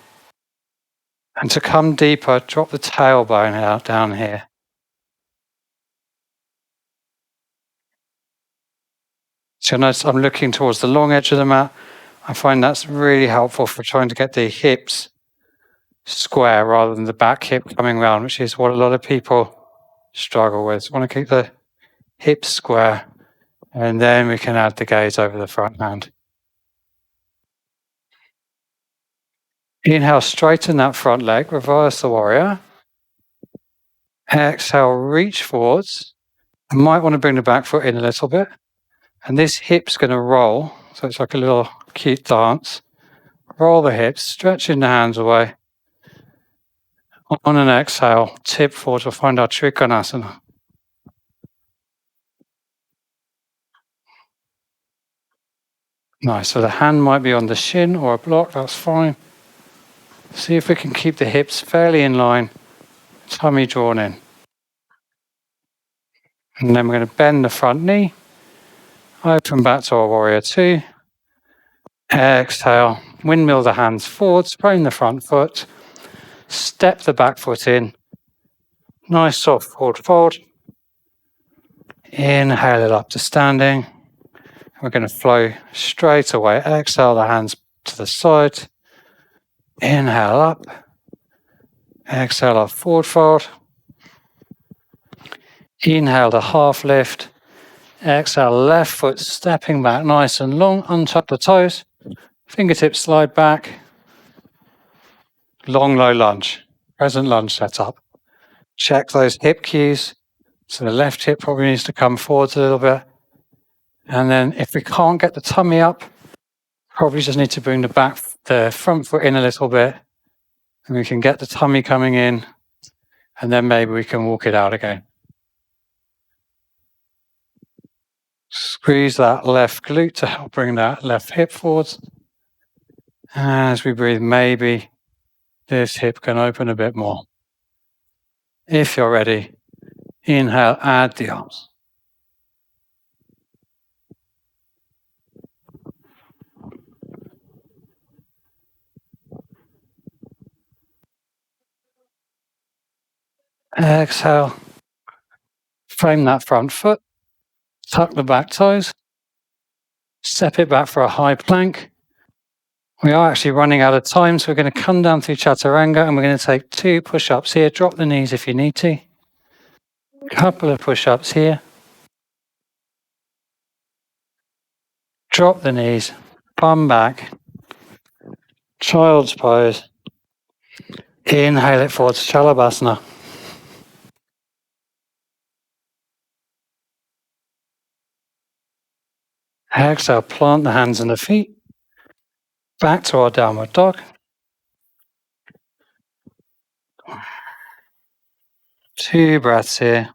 And to come deeper, drop the tailbone out down here. So notice I'm looking towards the long edge of the mat. I find that's really helpful for trying to get the hips square rather than the back hip coming round, which is what a lot of people struggle with. Want to keep the hips square, and then we can add the gaze over the front hand. Inhale, straighten that front leg, reverse the warrior. Exhale, reach forwards. I might want to bring the back foot in a little bit. And this hip's going to roll, so it's like a little cute dance. Roll the hips, stretching the hands away. On an exhale, tip forward, we'll find our Trikonasana. Nice, so the hand might be on the shin or a block, that's fine. See if we can keep the hips fairly in line, tummy drawn in. And then we're going to bend the front knee, open back to our warrior two. Exhale, windmill the hands forward, sprain the front foot, step the back foot in. Nice soft forward fold. Inhale it up to standing. We're going to flow straight away. Exhale the hands to the side. Inhale up. Exhale up, forward fold. Inhale the half lift. Exhale, left foot stepping back nice and long. Untuck the toes. Fingertips slide back. Long low lunge. Present lunge setup. Check those hip cues. So the left hip probably needs to come forwards a little bit. And then if we can't get the tummy up, probably just need to bring the front foot in a little bit. And we can get the tummy coming in. And then maybe we can walk it out again. Squeeze that left glute to help bring that left hip forwards. As we breathe, maybe this hip can open a bit more. If you're ready, inhale, add the arms. Exhale, frame that front foot, tuck the back toes, step it back for a high plank. We are actually running out of time, so we're going to come down through Chaturanga and we're going to take 2 push-ups here. Drop the knees if you need to. Couple of push-ups here. Drop the knees, bum back, child's pose. Inhale it forward to Shalabhasana. Exhale, plant the hands and the feet. Back to our downward dog. 2 breaths here.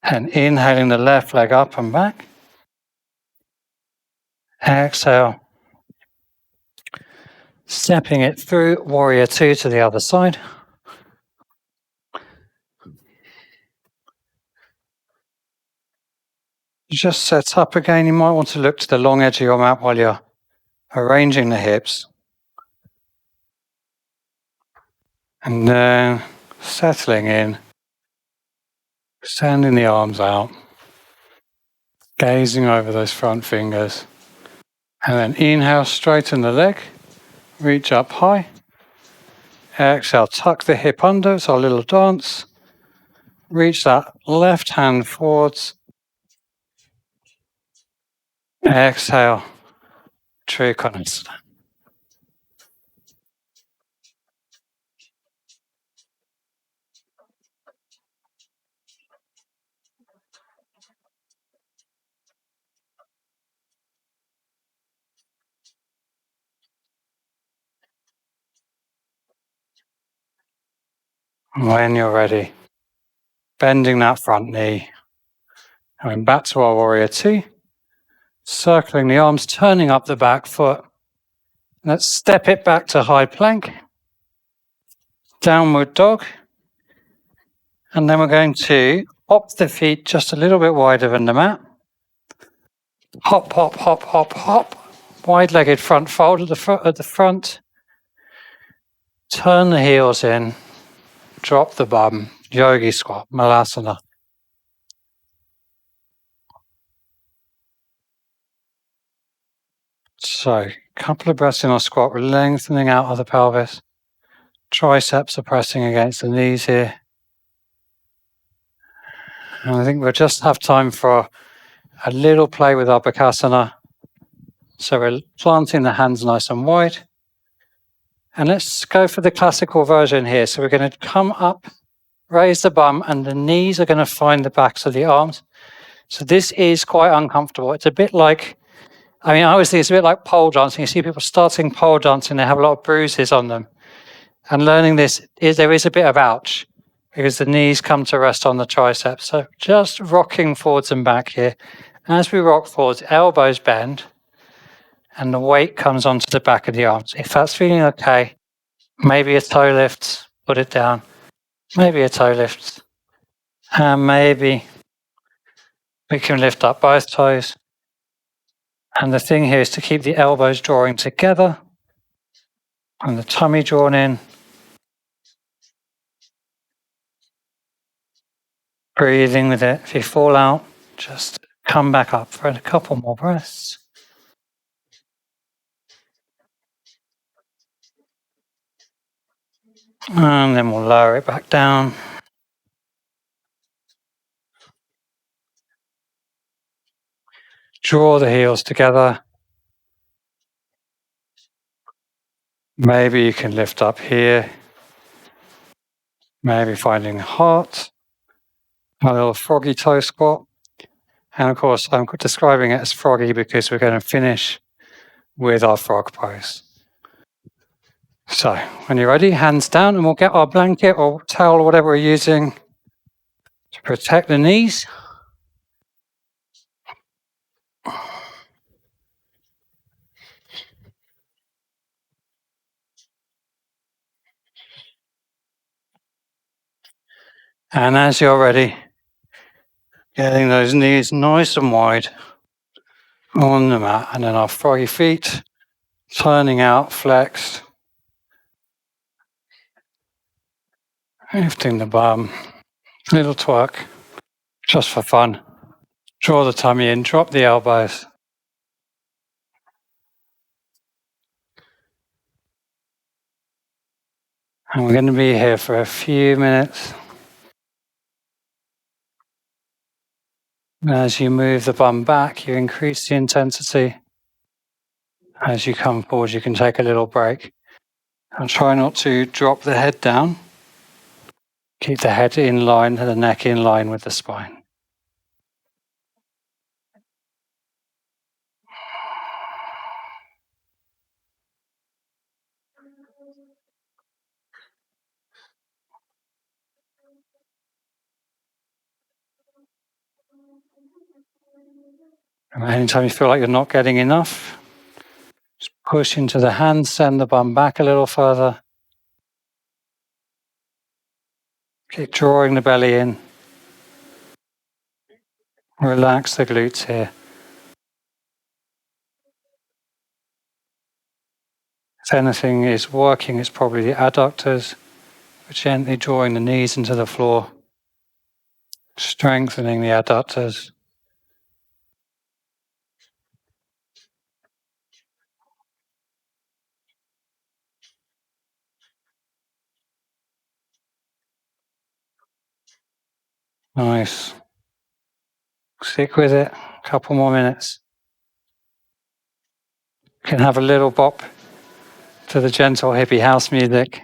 And inhaling the left leg up and back. Exhale. Stepping it through, warrior two to the other side. Just set up again. You might want to look to the long edge of your mat while you're arranging the hips. And then settling in, extending the arms out, gazing over those front fingers. And then inhale, straighten the leg, reach up high. Exhale, tuck the hip under, it's our little dance. Reach that left hand forwards. Exhale, Trikonasana. When you're ready, bending that front knee, going back to our warrior two, circling the arms, turning up the back foot. Let's step it back to high plank, downward dog, and then we're going to hop the feet just a little bit wider than the mat. Hop, hop, hop, hop, hop. Wide-legged front fold at the front. Turn the heels in, drop the bum, yogi squat, malasana. So, a couple of breaths in our squat, we're lengthening out of the pelvis. Triceps are pressing against the knees here. And I think we'll just have time for a little play with our bakasana. So we're planting the hands nice and wide. And let's go for the classical version here. So we're going to come up, raise the bum, and the knees are going to find the backs of the arms. So this is quite uncomfortable. It's a bit like, I always think it's a bit like pole dancing. You see people starting pole dancing, they have a lot of bruises on them. And learning this, there is a bit of ouch because the knees come to rest on the triceps. So just rocking forwards and back here. As we rock forwards, elbows bend and the weight comes onto the back of the arms. If that's feeling okay, maybe a toe lift, put it down. Maybe a toe lift. And maybe we can lift up both toes. And the thing here is to keep the elbows drawing together and the tummy drawn in. Breathing with it. If you fall out, just come back up for a couple more breaths. And then we'll lower it back down. Draw the heels together. Maybe you can lift up here. Maybe finding heart. A little froggy toe squat. And of course, I'm describing it as froggy because we're going to finish with our frog pose. So when you're ready, hands down, and we'll get our blanket or towel or whatever we're using to protect the knees. And as you're ready, getting those knees nice and wide on the mat, and then our froggy feet turning out, flexed, lifting the bum, little twerk, just for fun. Draw the tummy in, drop the elbows. And we're going to be here for a few minutes. As you move the bum back, you increase the intensity. As you come forward, you can take a little break. And try not to drop the head down. Keep the head in line and the neck in line with the spine. And anytime you feel like you're not getting enough, just push into the hands, send the bum back a little further. Keep drawing the belly in. Relax the glutes here. If anything is working, it's probably the adductors. We're gently drawing the knees into the floor, strengthening the adductors. Nice. Stick with it. A couple more minutes. You can have a little bop to the gentle hippie house music.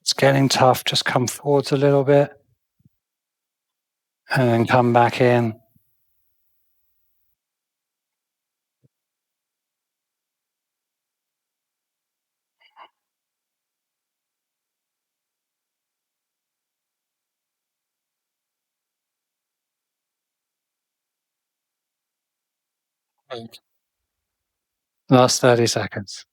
It's getting tough. Just come forwards a little bit and then come back in. Last 30 seconds.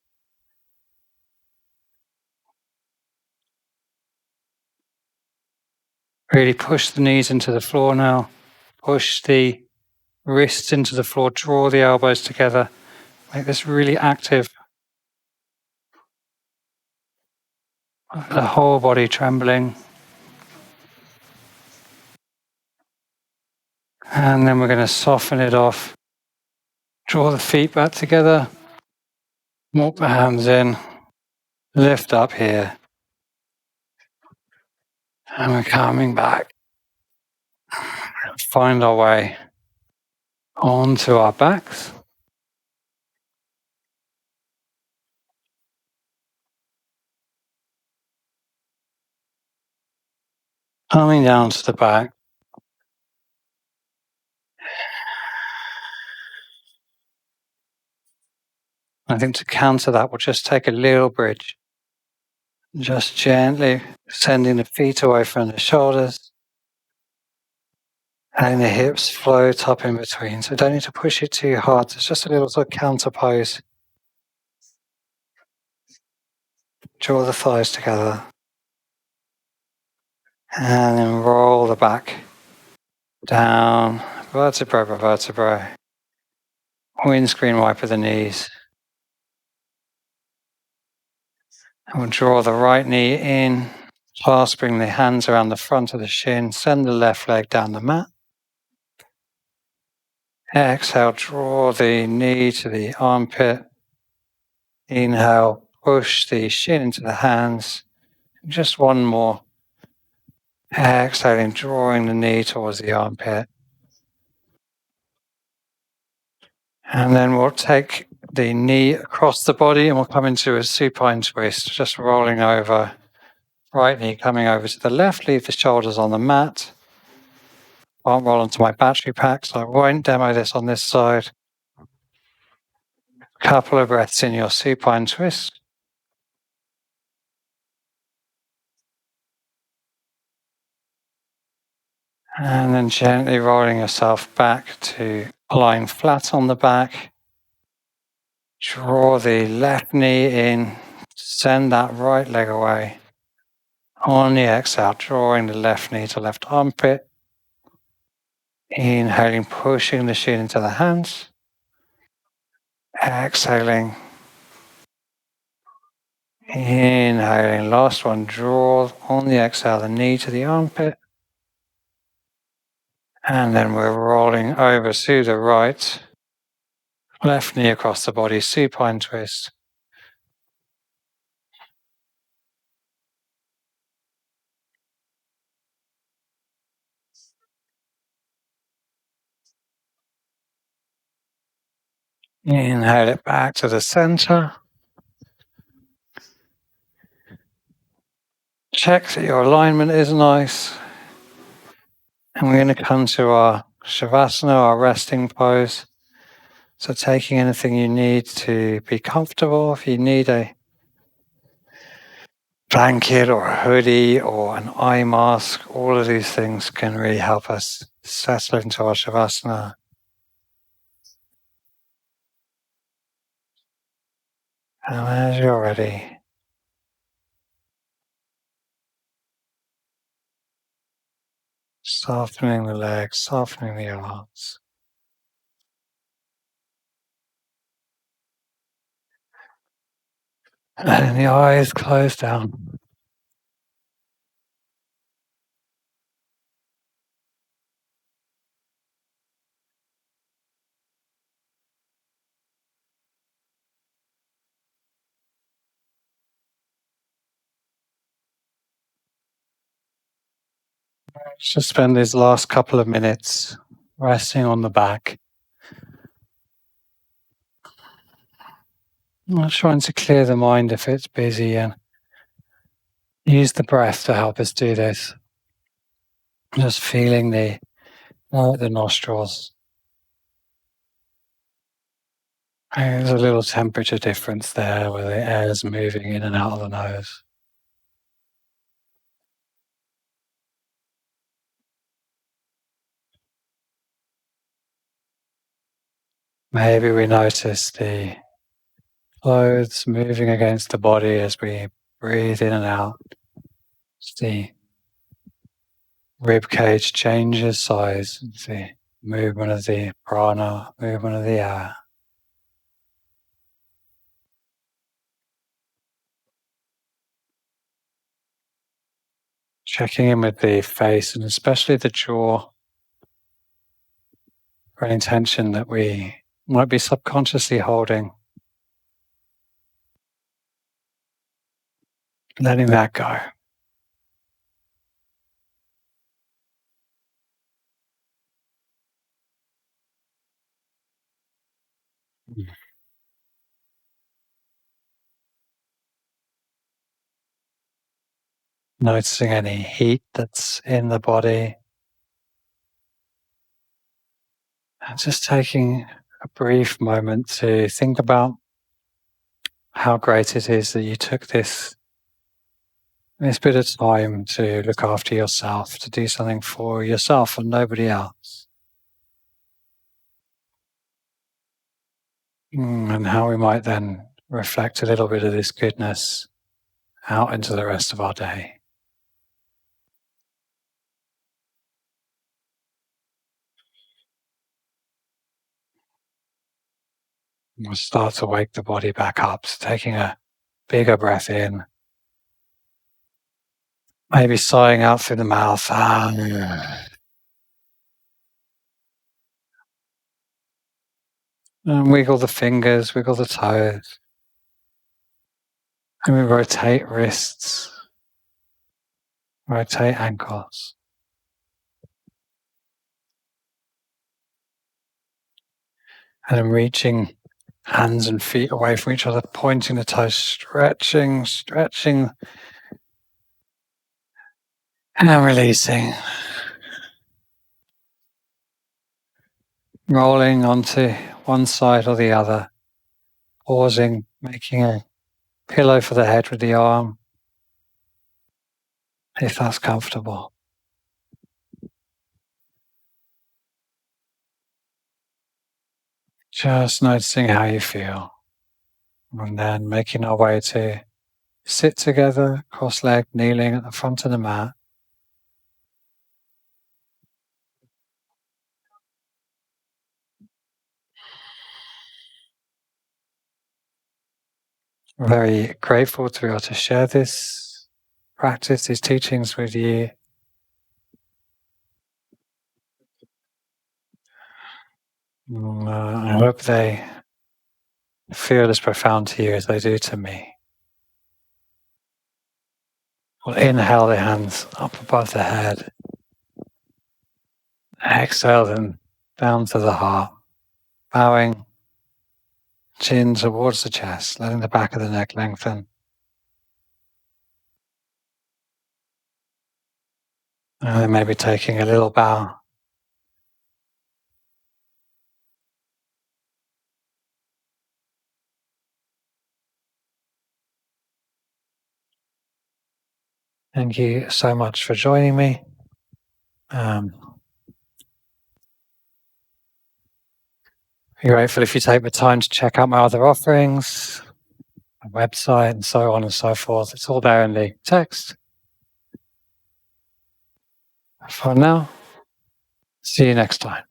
Really push the knees into the floor now. Push the wrists into the floor. Draw the elbows together. Make this really active. The whole body trembling. And then we're going to soften it off. Draw the feet back together. Walk the hands in. Lift up here. And we're coming back. Find our way onto our backs. Coming down to the back. I think to counter that, we'll just take a little bridge. Just gently sending the feet away from the shoulders. And the hips float up in between. So don't need to push it too hard. It's just a little sort of counter pose. Draw the thighs together. And then roll the back down, vertebrae by vertebrae. Windscreen wiper the knees. And we'll draw the right knee in, clasping the hands around the front of the shin. Send the left leg down the mat. Exhale, draw the knee to the armpit. Inhale, push the shin into the hands. Just one more. Exhaling, drawing the knee towards the armpit. And then we'll take the knee across the body and we'll come into a supine twist, just rolling over. Right knee coming over to the left, leave the shoulders on the mat. I'll roll onto my battery pack, so I won't demo this on this side. Couple of breaths in your supine twist. And then gently rolling yourself back to lying flat on the back. Draw the left knee in, send that right leg away. On the exhale, drawing the left knee to left armpit. Inhaling, pushing the shin into the hands. Exhaling. Inhaling, last one, draw on the exhale the knee to the armpit. And then we're rolling over to the right. Left knee across the body, supine twist. Inhale it back to the center. Check that your alignment is nice. And we're going to come to our Shavasana, our resting pose. So taking anything you need to be comfortable. If you need a blanket or a hoodie or an eye mask, all of these things can really help us settle into our Shavasana. And as you're ready, softening the legs, softening the arms. And the eyes close down. Just spend these last couple of minutes resting on the back. I'm trying to clear the mind if it's busy and use the breath to help us do this. Just feeling the nostrils. There's a little temperature difference there where the air is moving in and out of the nose. Maybe we notice the clothes moving against the body as we breathe in and out. As the rib cage changes size, the movement of the prana, movement of the air. Checking in with the face and especially the jaw for any tension that we might be subconsciously holding. Letting that go. Noticing any heat that's in the body. And just taking a brief moment to think about how great it is that you took this bit of time to look after yourself, to do something for yourself and nobody else. And how we might then reflect a little bit of this goodness out into the rest of our day. We'll start to wake the body back up, so taking a bigger breath in, maybe sighing out through the mouth. And wiggle the fingers, wiggle the toes. And we rotate wrists, rotate ankles. And then reaching hands and feet away from each other, pointing the toes, stretching, stretching, and releasing. Rolling onto one side or the other, pausing, making a pillow for the head with the arm, if that's comfortable. Just noticing how you feel. And then making our way to sit together, cross-legged, kneeling at the front of the mat. I'm very grateful to be able to share this practice, these teachings with you. I hope they feel as profound to you as they do to me. We'll inhale the hands up above the head. Exhale them down to the heart, bowing chin towards the chest, letting the back of the neck lengthen. And then maybe taking a little bow. Thank you so much for joining me. Be grateful if you take the time to check out my other offerings, my website, and so on and so forth. It's all there in the text. For now, see you next time.